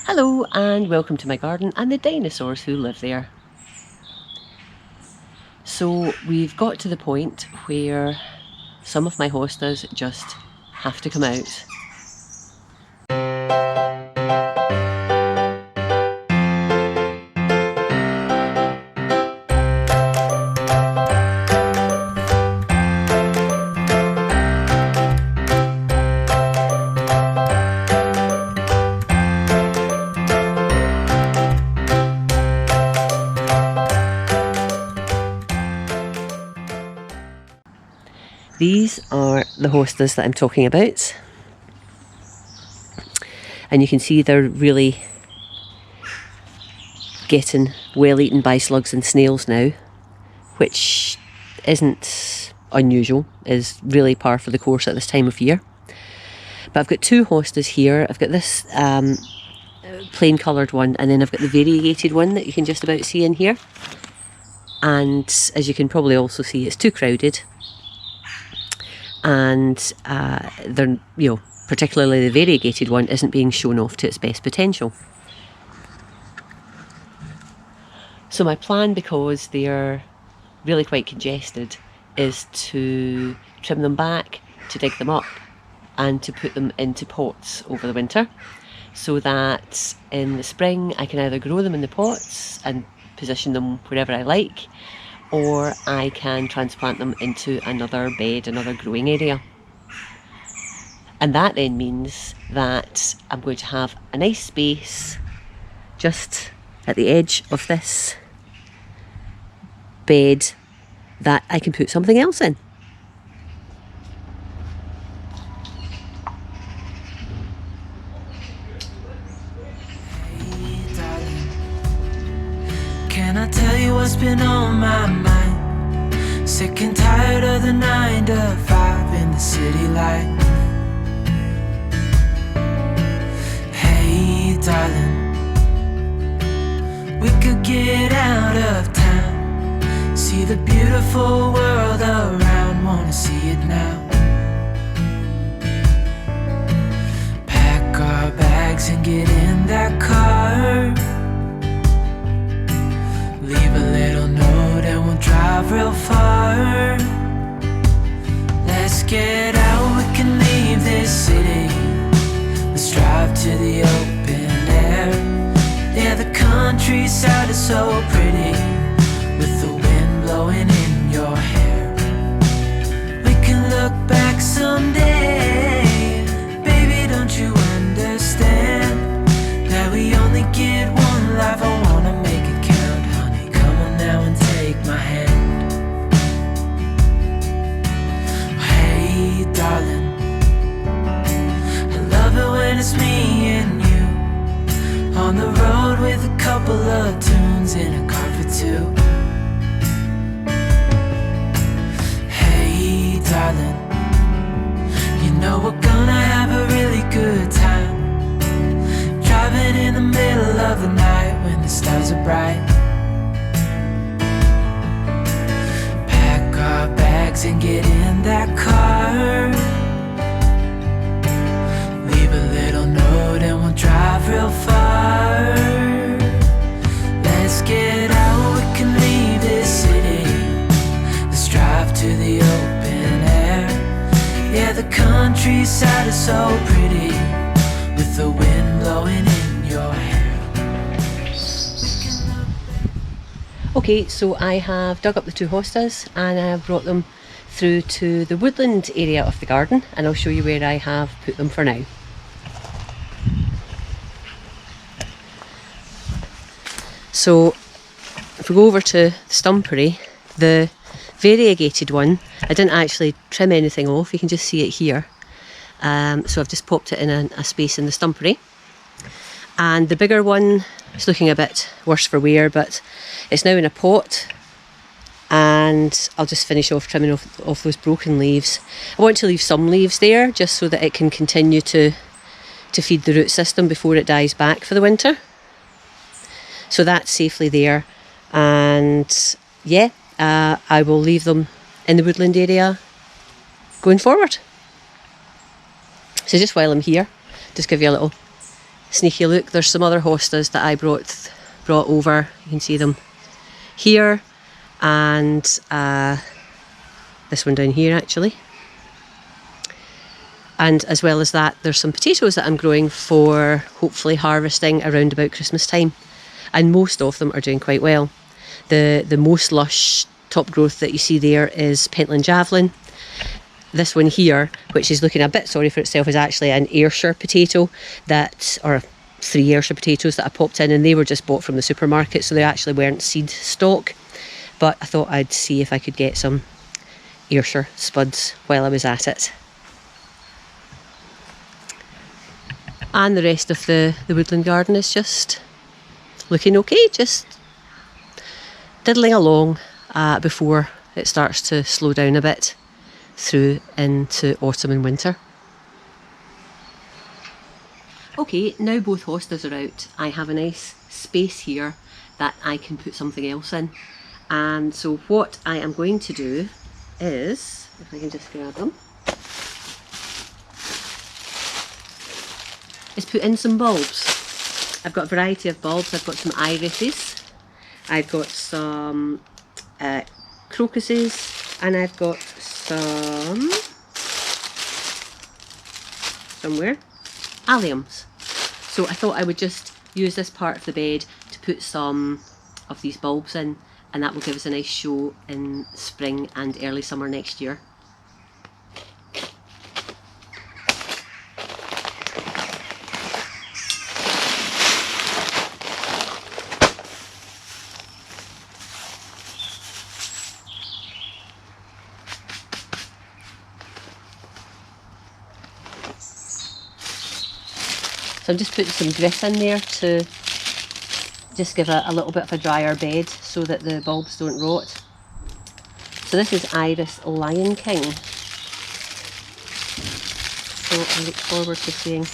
Hello and welcome to my garden and the dinosaurs who live there. So we've got to the point where some of my hostas just have to come out. These are the hostas that I'm talking about. And you can see they're really getting well eaten by slugs and snails now, which isn't unusual, is really par for the course at this time of year. But I've got two hostas here. I've got this plain coloured one, and then I've got the variegated one that you can just about see in here. And as you can probably also see, it's too crowded. And they're, particularly the variegated one isn't being shown off to its best potential. So my plan, because they're really quite congested, is to trim them back, to dig them up, and to put them into pots over the winter, so that in the spring I can either grow them in the pots and position them wherever I like, or I can transplant them into another bed, another growing area. And that then means that I'm going to have a nice space just at the edge of this bed that I can put something else in. Hey, darling, can I tell you what's been on my mind? Sick and tired of the 9 to 5 in the city life. Hey, darling, we could get out of town, see the beautiful world around, wanna see it now. Pack our bags and get in that car, leave a little note and we'll drive real far. Let's get out, we can leave this city, let's drive to the open air. Yeah, the countryside is so pretty, with the wind blowing in your hair. We can look back someday, baby, don't you understand that we only get one life? I wanna make it count, honey, come on now and take my hand. Hey, darling, I love it when it's me and you on the road with a couple of tunes in a car for two. Hey, darling, you know we're gonna have a really good time, driving in the middle of the night when the stars are bright. Pack our bags and get in that car, leave a little note and we'll drive real far. Let's get out, we can leave this city, let's drive to the open air. Yeah, the countryside is so pretty, with the wind blowing in your hair. Okay, so I have dug up the two hostas and I have brought them through to the woodland area of the garden, and I'll show you where I have put them for now. So if we go over to the stumpery, the variegated one, I didn't actually trim anything off, you can just see it here. So I've just popped it in a space in the stumpery. And the bigger one is looking a bit worse for wear, but it's now in a pot, and I'll just finish off trimming off those broken leaves. I want to leave some leaves there just so that it can continue to feed the root system before it dies back for the winter. So that's safely there, and yeah, I will leave them in the woodland area going forward. So just while I'm here, just give you a little sneaky look, there's some other hostas that I brought over. You can see them here, and this one down here actually. And as well as that, there's some potatoes that I'm growing for hopefully harvesting around about Christmas time. And most of them are doing quite well. The most lush top growth that you see there is Pentland Javelin. This one here, which is looking a bit sorry for itself, is actually an Ayrshire potato or 3 Ayrshire potatoes that I popped in, and they were just bought from the supermarket, so they actually weren't seed stock. But I thought I'd see if I could get some Ayrshire spuds while I was at it. And the rest of the woodland garden is just looking okay, just diddling along before it starts to slow down a bit through into autumn and winter. Okay, now both hostas are out, I have a nice space here that I can put something else in. And so what I am going to do is, if I can just grab them, is put in some bulbs. I've got a variety of bulbs. I've got some irises, I've got some crocuses, and I've got some, somewhere, alliums. So I thought I would just use this part of the bed to put some of these bulbs in, and that will give us a nice show in spring and early summer next year. So I'm just putting some grit in there to just give a little bit of a drier bed so that the bulbs don't rot. So this is Iris Lion King. So I look forward to seeing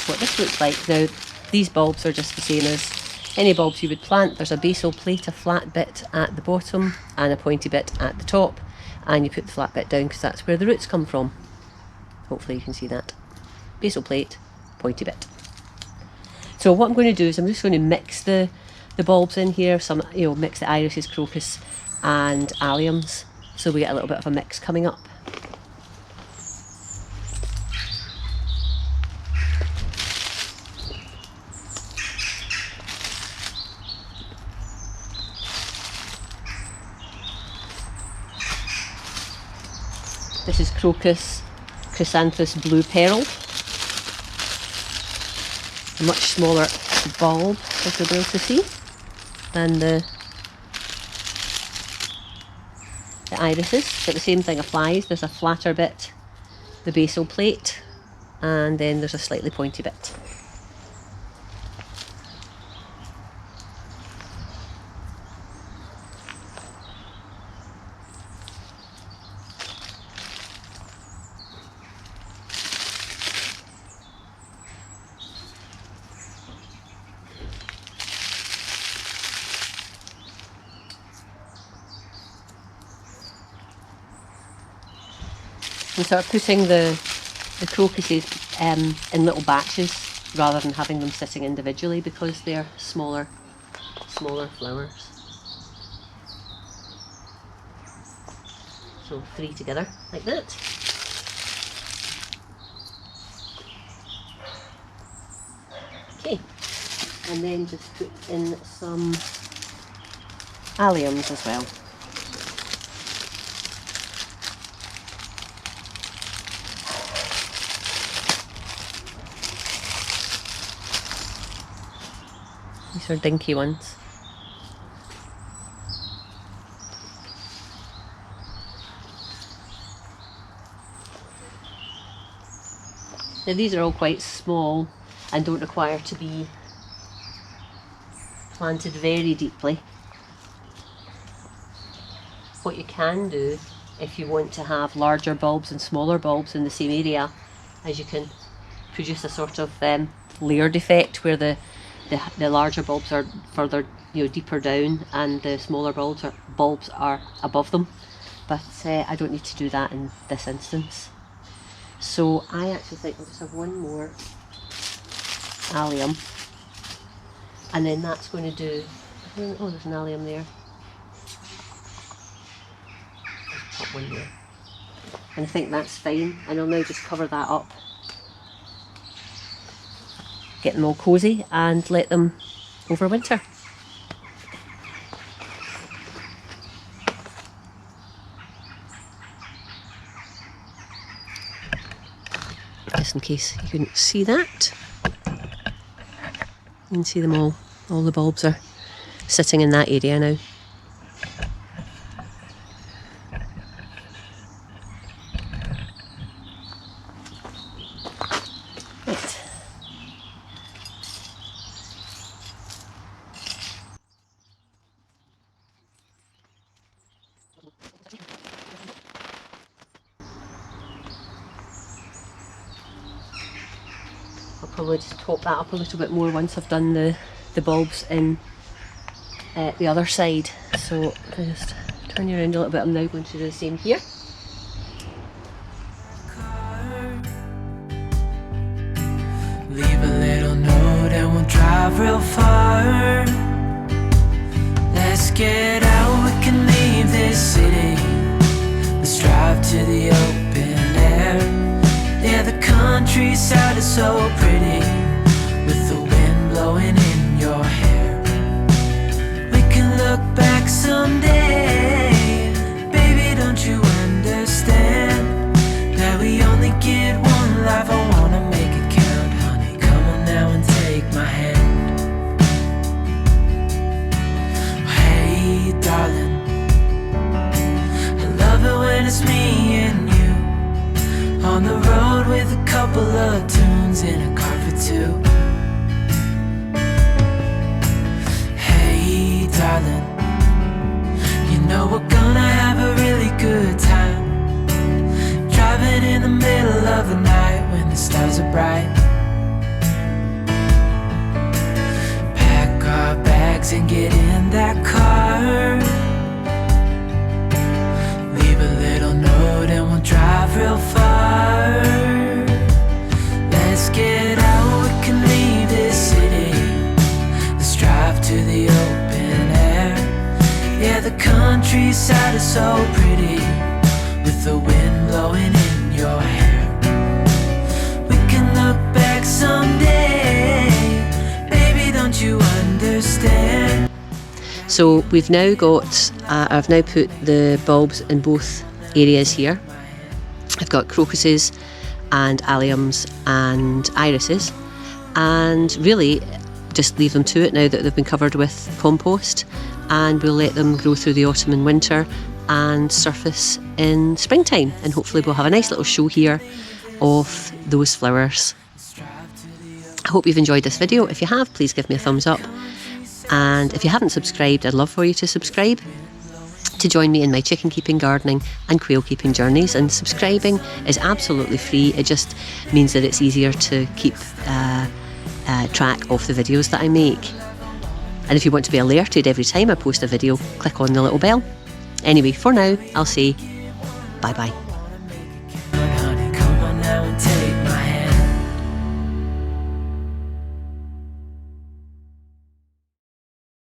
what this looks like. Now these bulbs are just the same as any bulbs you would plant. There's a basal plate, a flat bit at the bottom and a pointy bit at the top, and you put the flat bit down because that's where the roots come from. Hopefully you can see that. Basal plate, pointy bit. So what I'm going to do is I'm just going to mix the bulbs in here, mix the irises, crocus and alliums, so we get a little bit of a mix coming up. This is Crocus Chrysanthus Blue Pearl. A much smaller bulb, as you'll be able to see, than the irises, but the same thing applies. There's a flatter bit, the basal plate, and then there's a slightly pointy bit. And sort of putting the crocuses in little batches rather than having them sitting individually because they're smaller flowers. So 3 together like that. Okay, and then just put in some alliums as well. These are dinky ones. Now these are all quite small and don't require to be planted very deeply. What you can do if you want to have larger bulbs and smaller bulbs in the same area, is you can produce a sort of layered effect where the larger bulbs are further, deeper down, and the smaller bulbs are above them. But I don't need to do that in this instance. So I actually think I'll just have one more allium. And then that's going to do, oh, there's an allium there. Pop one there. And I think that's fine. And I'll now just cover that up. Get them all cosy and let them overwinter. Just in case you couldn't see that. You can see them all the bulbs are sitting in that area now. Right. I'll probably just top that up a little bit more once I've done the bulbs in the other side. So if I just turn you around a little bit, I'm now going to do the same here. Leave a little note and we'll drive real far. Let's get out, we can leave this city. Let's drive to the open air. Yeah, the countryside is so pretty, with the wind blowing in your hair. We can look back someday. Baby, don't you understand that we only get one life? I wanna make it count, honey. Come on now and take my hand. Hey, darling, I love it when it's me and you on the road with a couple of tunes in a car for two. Hey, darling, you know we're gonna have a really good time, driving in the middle of the night when the stars are bright. Pack our bags and get in that car. Leave a little note and we'll drive real far. Let's get out, we can leave this city. Let's drive to the open air. Yeah, the countryside is so pretty, with the wind blowing in your hair. We can look back someday. Baby, don't you understand? So we've now got, I've now put the bulbs in both areas here. I've got crocuses and alliums and irises, and really just leave them to it now that they've been covered with compost, and we'll let them grow through the autumn and winter and surface in springtime, and hopefully we'll have a nice little show here of those flowers. I hope you've enjoyed this video. If you have, please give me a thumbs up, and if you haven't subscribed, I'd love for you to subscribe to join me in my chicken keeping, gardening and quail keeping journeys. And subscribing is absolutely free. It just means that it's easier to keep track of the videos that I make. And if you want to be alerted every time I post a video, click on the little bell. Anyway, for now, I'll say bye bye.